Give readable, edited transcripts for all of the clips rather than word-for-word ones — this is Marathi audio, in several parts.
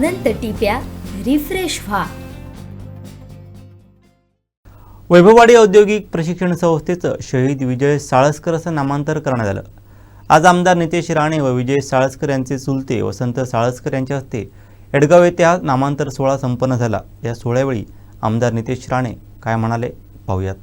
अनंत टिप्या रिफ्रेश व्हा. वैभववाडी औद्योगिक प्रशिक्षण संस्थेचं शहीद विजय साळसकर असं नामांतर करण्यात आलं. आज आमदार नितेश राणे व विजय साळसकर यांचे चुलते वसंत साळसकर यांच्या हस्ते एडगाव येथे हा नामांतर सोहळा संपन्न झाला. या सोहळ्यावेळी आमदार नितेश राणे काय म्हणाले पाहूयात.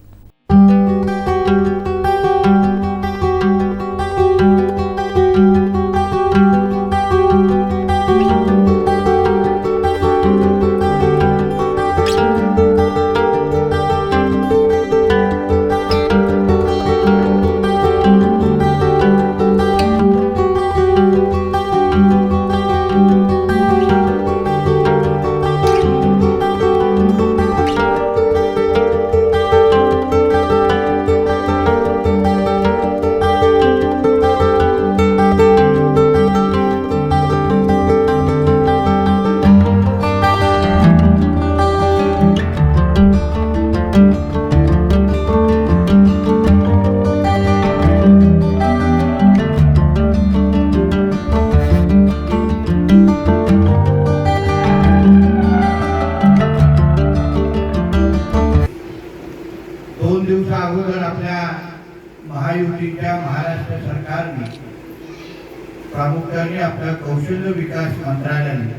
दोन दिवसा अगोदर आपल्या महायुतीच्या महाराष्ट्र सरकारने प्रामुख्याने आपल्या कौशल्य विकास मंत्रालयाने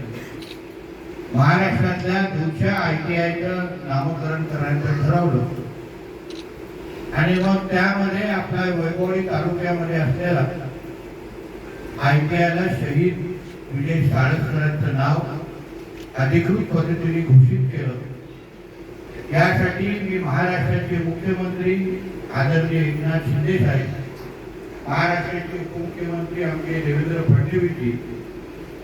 महाराष्ट्रातल्या 200 ITIचं नामकरण करायचं ठरवलं आणि मग त्यामध्ये आपल्या वैभववाडी तालुक्यामध्ये असलेला ITIला शहीद विजय साळसकरांचं नाव अधिकृत पद्धतीने घोषित केलं. यासाठी मी महाराष्ट्राचे मुख्यमंत्री आदरणीय एकनाथ शिंदे साहेब, महाराष्ट्राचे उपमुख्यमंत्री आमचे देवेंद्र फडणवीसजी,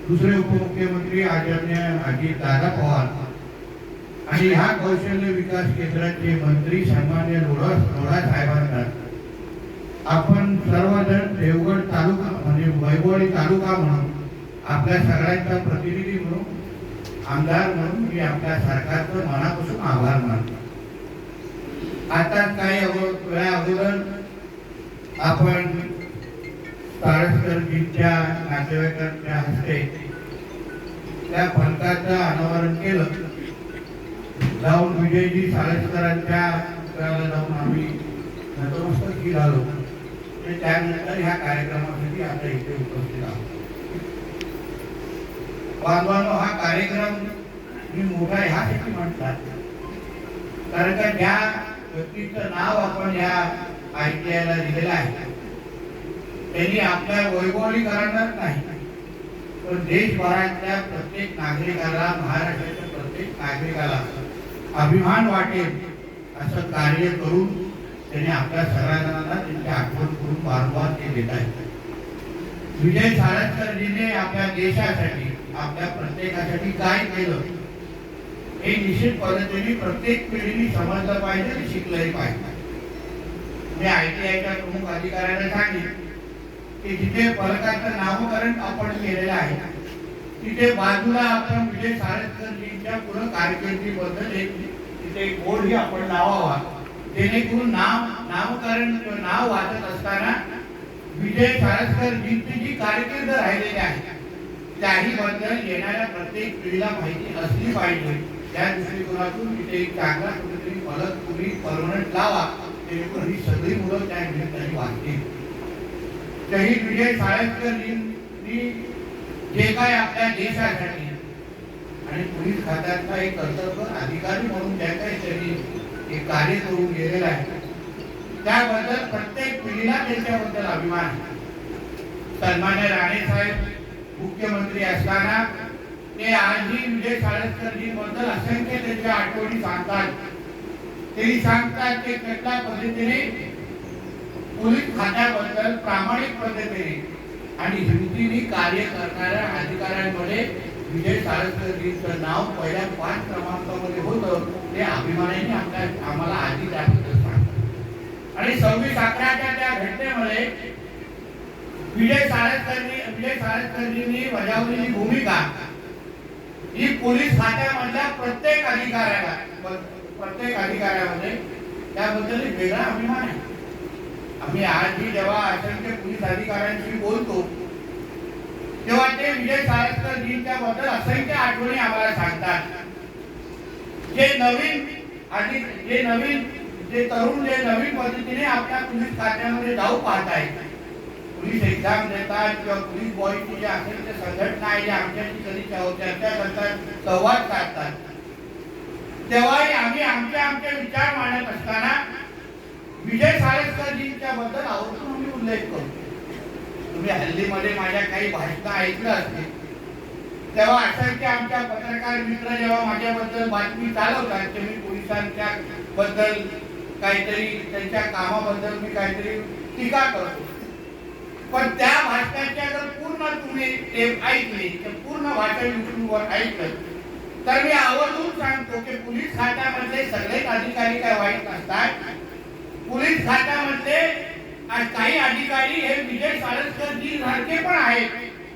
दुसरे उपमुख्यमंत्री आदरणीय अजितदादा पवार आणि ह्या कौशल्य विकास केंद्राचे मंत्री सन्माननीय लोढा साहेबांना आपण सर्वजण देवगड तालुका म्हणजे वैभववाडी तालुका म्हणून आपल्या सगळ्यांचा प्रतिनिधी म्हणून आमदार म्हणून मी आपल्या सरकारचं मनापासून आभार मानतो. आता काही वेळा अगोदर आपण साळसकरजींच्या नातेवाईकांच्या हस्ते त्या फलकाचं अनावरण केलं. जाऊन विजयजी साळसकरांच्या पुतळ्याला जाऊन आम्ही नतमस्तक झालो आणि त्यानंतर ह्या कार्यक्रमासाठी आता इथे उपस्थित आहोत. बांधवांनो, हा कार्यक्रम मी मोठा ह्यासाठी म्हणतात कारण का ज्या व्यक्तीचं नाव आपण या ITIला दिलेलं आहे त्यांनी आपल्या वैभववाडीकरांनाच नाही पण देशभरातल्या प्रत्येक नागरिकाला, महाराष्ट्राच्या प्रत्येक नागरिकाला अभिमान वाटेल असं कार्य करून त्यांनी आपल्या सगळ्यांना त्यांची आठवण करून वारंवार ते देत आहेत. विजय साळसकरजीने आपल्या देशासाठी, आपल्या प्रत्येकासाठी काय केलं हे निश्चित पद्धतीने प्रत्येक पिढीने समजलं पाहिजे आणि शिकलंही पाहिजे. मी ITIच्या प्रमुख अधिकाऱ्यांना सांगितलं की जिथे फलकाचं नामकरण आपण केलेलं आहे तिथे बाजूला आपण विजय साळसकरजींच्या पूर्ण कारकिर्दीबद्दल एक तिथे बोर्डही आपण लावावा जेणेकरून नामकरण नाव वाचत असताना विजय साळसकरजींची जी कारकीर्द राहिलेली आहे त्याही बद्दल येणाऱ्या प्रत्येक पिढीला माहिती असली पाहिजे. त्या दृष्टिकोनातून तिथे एक चांगला कुठेतरी फलक तुम्ही परमनंट लावा जेणेकरून ही सगळी मुलं त्या निमित्ताने वाचतील. शहीद विजय साळसकरजींनी जे काय आपल्या देशासाठी आणि पोलीस खात्याचा एक कर्तव्य अधिकारी म्हणून ज्या काही त्यांनी एक कार्य करून गेलेलं आहे त्याबद्दल प्रत्येक पिढीला त्यांच्याबद्दल अभिमान आहे. सन्माननीय राणे साहेब मुख्यमंत्री असताना ते आजही विजय साळसकरजींबद्दल असंख्य त्यांच्या आठवणी सांगतात. ते सांगतात ते कशा पद्धतीने पोलीस खात्याबद्दल प्रामाणिक पद्धतीने आणि हिमतीने कार्य करणाऱ्या अधिकाऱ्यांमध्ये विजय साळसकरजींचं नाव पहिल्या 5 क्रमांकामध्ये होतं. ते अभिमानाने आम्हाला आधी त्याबद्दल सांगतात. आणि 26/11च्या त्या घटनेमध्ये विजय साळसकरजींनी बजावलेली भूमिका ही पोलीस खात्यामधल्या प्रत्येक अधिकाऱ्यामध्ये त्याबद्दल वेगळा अभिमान आहे. आम्ही आजही जेव्हा असंख्य पोलीस अधिकाऱ्यांशी बोलतो तेव्हा ते विजय साळसकरजींच्या बद्दल असंख्य आठवणी आम्हाला सांगतात. जे तरुण जे नवीन पद्धतीने आपल्या पोलीस खात्यामध्ये जाऊ पाहत आहेत, पोलीस एक्झाम देतात किंवा पोलीस बॉडीची जे असेल ते संघटना आहे, जे आमच्याशी कधी चर्चा करतात, संवाद साधतात, तेव्हाही आम्ही आमचे विचार मांडत असताना विजय साळसकरजींच्या बद्दल आवर्जून आम्ही उल्लेख करतो. तुम्ही हल्लीमध्ये माझ्या काही भाषणं ऐकलं असतील, तेव्हा असंख्य आमच्या पत्रकार मित्र जेव्हा माझ्याबद्दल बातमी चालवतात की मी पोलिसांच्या बद्दल काहीतरी, त्यांच्या कामाबद्दल मी काहीतरी टीका करतो, पण त्या भाषणाच्या जर पूर्ण तुम्ही टेप ऐकली, तर पूर्ण भाषण युट्यूबवर ऐकलं, तर मी आवर्जून सांगतो की पोलीस खात्यामधले सगळेच अधिकारी काय वाईट नसतात. पोलीस खात्यामधले काही अधिकारी हे विजय साळसकरजी सारखे पण आहेत,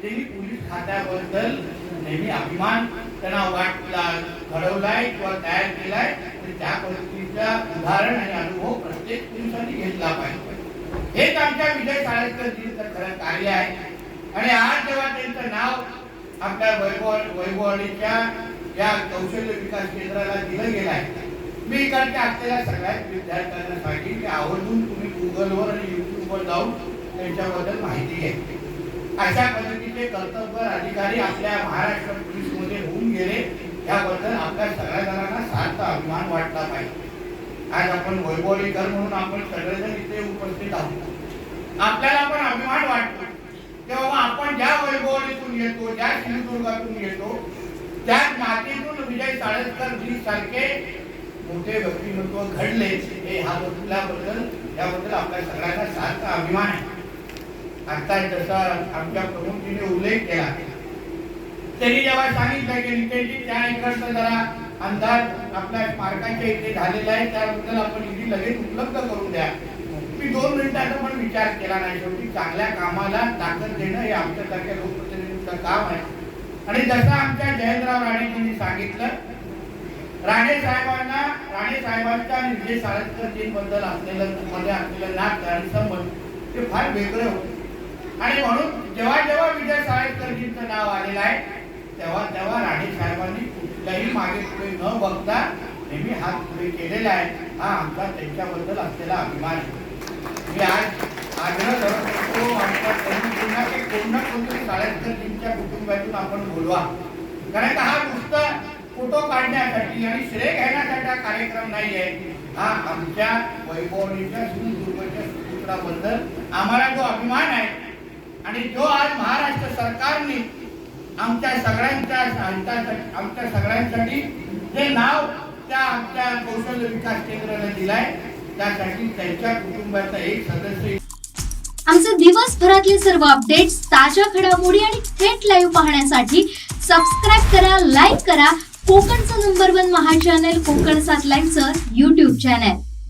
त्यांनी पोलीस खात्याबद्दल नेहमी अभिमान त्यांना घडवलाय किंवा तयार केलाय. त्या पद्धतीचा उदाहरण आणि अनुभव प्रत्येक पोलिसांनी घेतला पाहिजे. हेच आमच्या विजय साळसकरजींचं खरं कार्य आहे. आणि आज जेव्हा त्यांचं नाव आपल्या वैभववाडीच्या या कौशल्य विकास केंद्राला दिलं गेलं आहे, मी इकडच्या असलेल्या सगळ्याच विद्यार्थ्यांना सांगेन की आवर्जून तुम्ही गुगलवर आणि युट्यूबवर जाऊन त्यांच्याबद्दल माहिती घ्या. अशा पद्धतीचे कर्तव्यपर अधिकारी आपल्या महाराष्ट्र पोलीसमध्ये होऊन गेले, याबद्दल आपल्या सगळ्या जणांना सार्थ अभिमान वाटला पाहिजे. आज आपण वैभववाडीकर म्हणून आपण सगळेजण इथे उपस्थित आहोत. आपल्याला पण अभिमान वाटतो तेव्हा आपण ज्या वैभववाडीतून येतो, ज्या सिंधुदुर्गातून येतो, त्या मातीतून विजय साळसकरजी सारखे मोठे व्यक्तिमत्व घडले, हे हा बदल्याबद्दल याबद्दल आपल्या सगळ्यांना सार्थ अभिमान आहे. आता जसा आमच्या प्रमुखजीने उल्लेख केला, त्यांनी जेव्हा सांगितलं की नितेशजी त्या इकडचा जरा अंदाज आपल्या स्मारकाच्या इथे झालेला आहे, त्याबद्दल आपण निधी लगेच उपलब्ध करून द्या. मी 2 मिनिटाचा पण विचार केला नाही. शेवटी चांगल्या कामाला ताकद देणं हे आमच्यासारख्या लोकप्रतिनिधींचं काम आहे. आणि जसं आमच्या जयंतराव राणेजींनी सांगितलं, राणे साहेबांच्या आणि विजय साळसकरजींबद्दल असलेलं नातं आणि संबंध ते फार वेगळे होते. आणि म्हणून जेव्हा विजय साळसकरजींचं नाव आलेलं आहे, तेव्हा राणे साहेबांनी कुठल्याही मागे पुढे न बघता नेहमी हात पुढे केलेला आहे. हा आमचा त्यांच्याबद्दल असलेला अभिमान आहे. मी आज आग्रह करत होतो आमच्या तरुणांना की कोणतरी साळसकरजींच्या कुटुंबातून आपण बोलवा, कारण का हा नुसतं फोटो काढण्यासाठी आणि श्रेय घेण्यासाठी कार्यक्रम नाही आहे. हा आमच्या वैभववाडीच्या सिंधुदुर्गच्या सुपुत्राबद्दल आम्हाला जो अभिमान आहे आणि जो आज महाराष्ट्र सरकारने आमच्या सगळ्यांसाठी जे नाव त्या आमच्या कौशल्य विकास केंद्राला दिलाय, त्यासाठी त्यांच्या कुटुंबाचा एक सदस्य. आमचे दिवसभरातले सर्व अपडेट्स, ताज्या घडामोडी आणि थेट लाईव्ह पाहण्यासाठी सबस्क्राईब करा, लाईक करा कोकणचं नंबर 1 महा चॅनल कोकण 7 लाईव्हचं YouTube चॅनल.